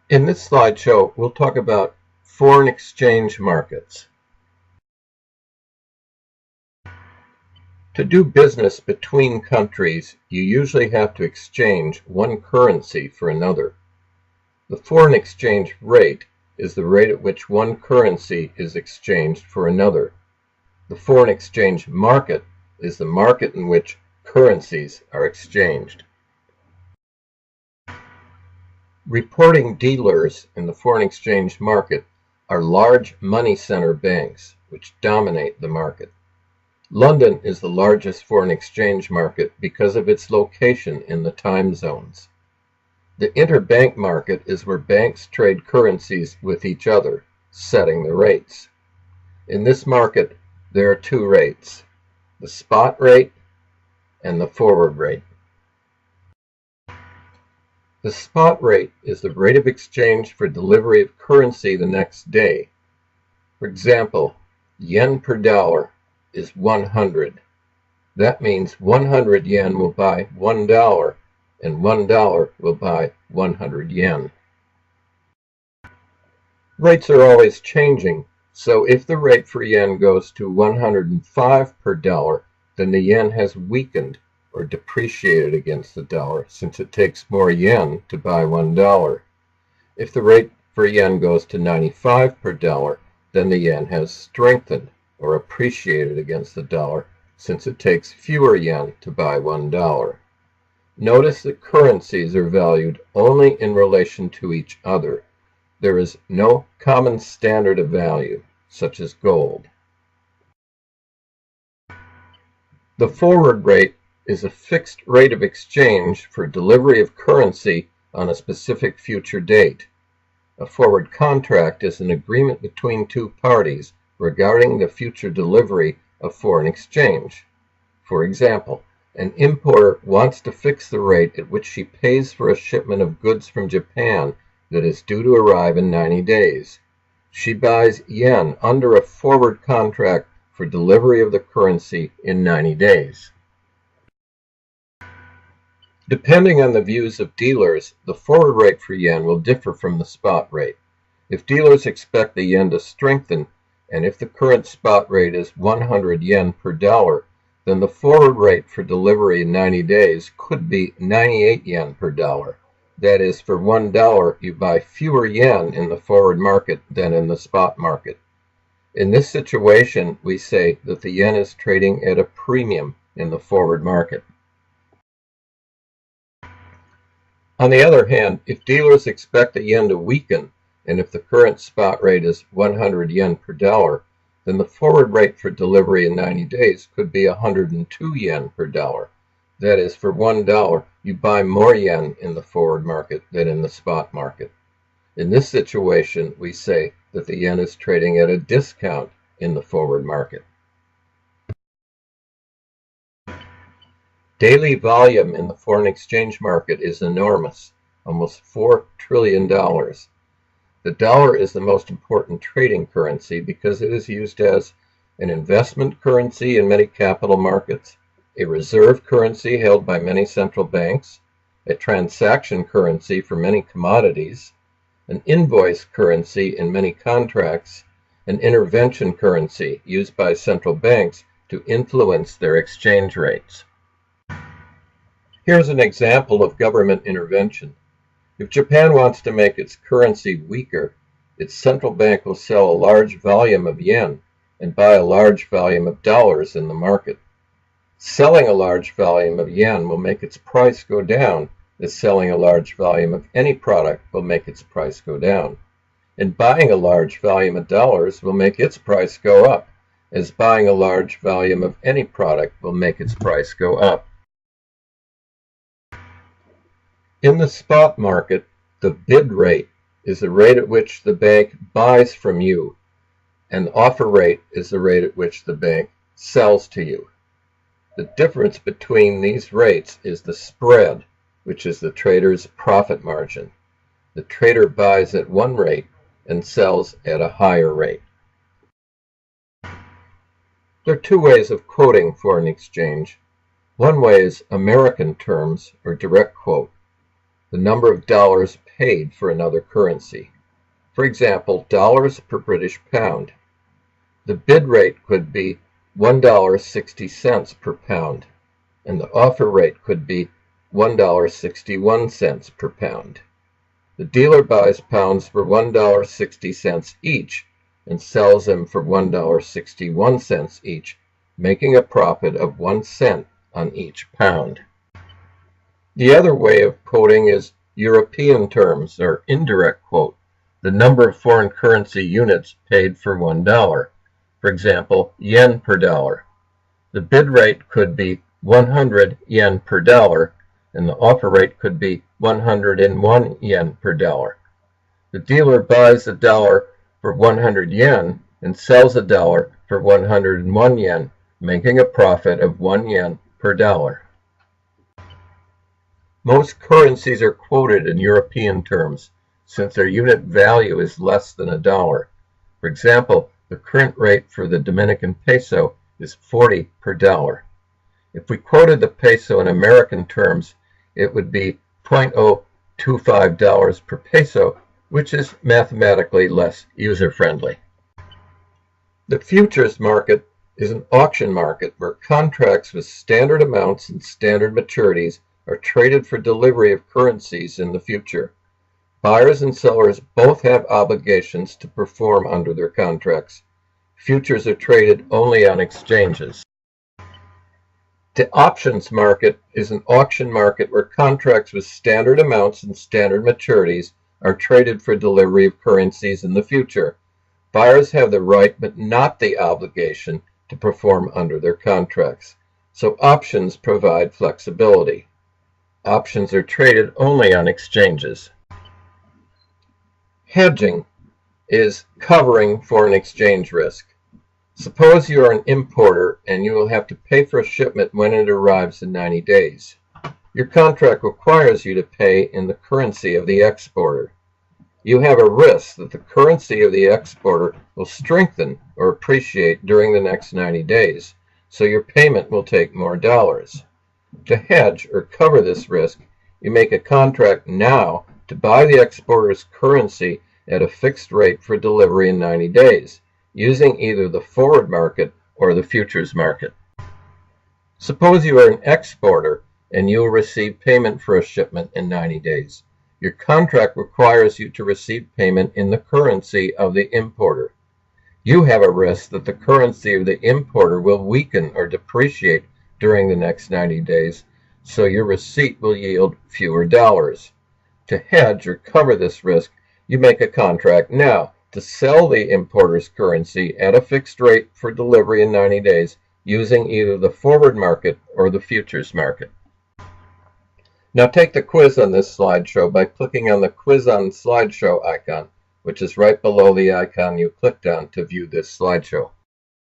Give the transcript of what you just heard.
In this slideshow, we'll talk about foreign exchange markets. To do business between countries, you usually have to exchange one currency for another. The foreign exchange rate is the rate at which one currency is exchanged for another. The foreign exchange market is the market in which currencies are exchanged. Reporting dealers in the foreign exchange market are large money center banks, which dominate the market. London is the largest foreign exchange market because of its location in the time zones. The interbank market is where banks trade currencies with each other, setting the rates. In this market, there are two rates, the spot rate and the forward rate. The spot rate is the rate of exchange for delivery of currency the next day. For example, yen per dollar is 100. That means 100 yen will buy $1, and $1 will buy 100 yen. Rates are always changing, so if the rate for yen goes to 105 per dollar, then the yen has weakened or depreciated against the dollar, since it takes more yen to buy $1. If the rate for yen goes to 95 per dollar, then the yen has strengthened or appreciated against the dollar, since it takes fewer yen to buy $1. Notice that currencies are valued only in relation to each other. There is no common standard of value, such as gold. The forward rate is a fixed rate of exchange for delivery of currency on a specific future date. A forward contract is an agreement between two parties regarding the future delivery of foreign exchange. For example, an importer wants to fix the rate at which she pays for a shipment of goods from Japan that is due to arrive in 90 days. She buys yen under a forward contract for delivery of the currency in 90 days. Depending on the views of dealers, the forward rate for yen will differ from the spot rate. If dealers expect the yen to strengthen, and if the current spot rate is 100 yen per dollar, then the forward rate for delivery in 90 days could be 98 yen per dollar. That is, for $1 you buy fewer yen in the forward market than in the spot market. In this situation, we say that the yen is trading at a premium in the forward market. On the other hand, if dealers expect the yen to weaken, and if the current spot rate is 100 yen per dollar, then the forward rate for delivery in 90 days could be 102 yen per dollar. That is, for $1 you buy more yen in the forward market than in the spot market. In this situation, we say that the yen is trading at a discount in the forward market. Daily volume in the foreign exchange market is enormous, almost $4 trillion. The dollar is the most important trading currency because it is used as an investment currency in many capital markets, a reserve currency held by many central banks, a transaction currency for many commodities, an invoice currency in many contracts, an intervention currency used by central banks to influence their exchange rates. Here's an example of government intervention. If Japan wants to make its currency weaker, its central bank will sell a large volume of yen and buy a large volume of dollars in the market. Selling a large volume of yen will make its price go down, as selling a large volume of any product will make its price go down. And buying a large volume of dollars will make its price go up, as buying a large volume of any product will make its price go up. In the spot market, the bid rate is the rate at which the bank buys from you, and the offer rate is the rate at which the bank sells to you. The difference between these rates is the spread, which is the trader's profit margin. The trader buys at one rate and sells at a higher rate. There are two ways of quoting foreign exchange. One way is American terms, or direct quote. The number of dollars paid for another currency. For example, dollars per British pound. The bid rate could be $1.60 per pound, and the offer rate could be $1.61 per pound. The dealer buys pounds for $1.60 each and sells them for $1.61 each, making a profit of 1 cent on each pound. The other way of quoting is European terms, or indirect quote, the number of foreign currency units paid for $1. For example, yen per dollar. The bid rate could be 100 yen per dollar, and the offer rate could be 101 yen per dollar. The dealer buys a dollar for 100 yen and sells a dollar for 101 yen, making a profit of 1 yen per dollar. Most currencies are quoted in European terms, since their unit value is less than a dollar. For example, the current rate for the Dominican peso is 40 per dollar. If we quoted the peso in American terms, it would be $0.025 per peso, which is mathematically less user-friendly. The futures market is an auction market where contracts with standard amounts and standard maturities are traded for delivery of currencies in the future. Buyers and sellers both have obligations to perform under their contracts. Futures are traded only on exchanges. The options market is an auction market where contracts with standard amounts and standard maturities are traded for delivery of currencies in the future. Buyers have the right but not the obligation to perform under their contracts, so options provide flexibility. Options are traded only on exchanges. Hedging is covering foreign exchange risk. Suppose you are an importer and you will have to pay for a shipment when it arrives in 90 days. Your contract requires you to pay in the currency of the exporter. You have a risk that the currency of the exporter will strengthen or appreciate during the next 90 days, so your payment will take more dollars. To hedge or cover this risk, you make a contract now to buy the exporter's currency at a fixed rate for delivery in 90 days, using either the forward market or the futures market. Suppose you are an exporter and you will receive payment for a shipment in 90 days. Your contract requires you to receive payment in the currency of the importer. You have a risk that the currency of the importer will weaken or depreciate during the next 90 days, so your receipt will yield fewer dollars. To hedge or cover this risk, you make a contract now to sell the importer's currency at a fixed rate for delivery in 90 days using either the forward market or the futures market. Now take the quiz on this slideshow by clicking on the Quiz on Slideshow icon, which is right below the icon you clicked on to view this slideshow.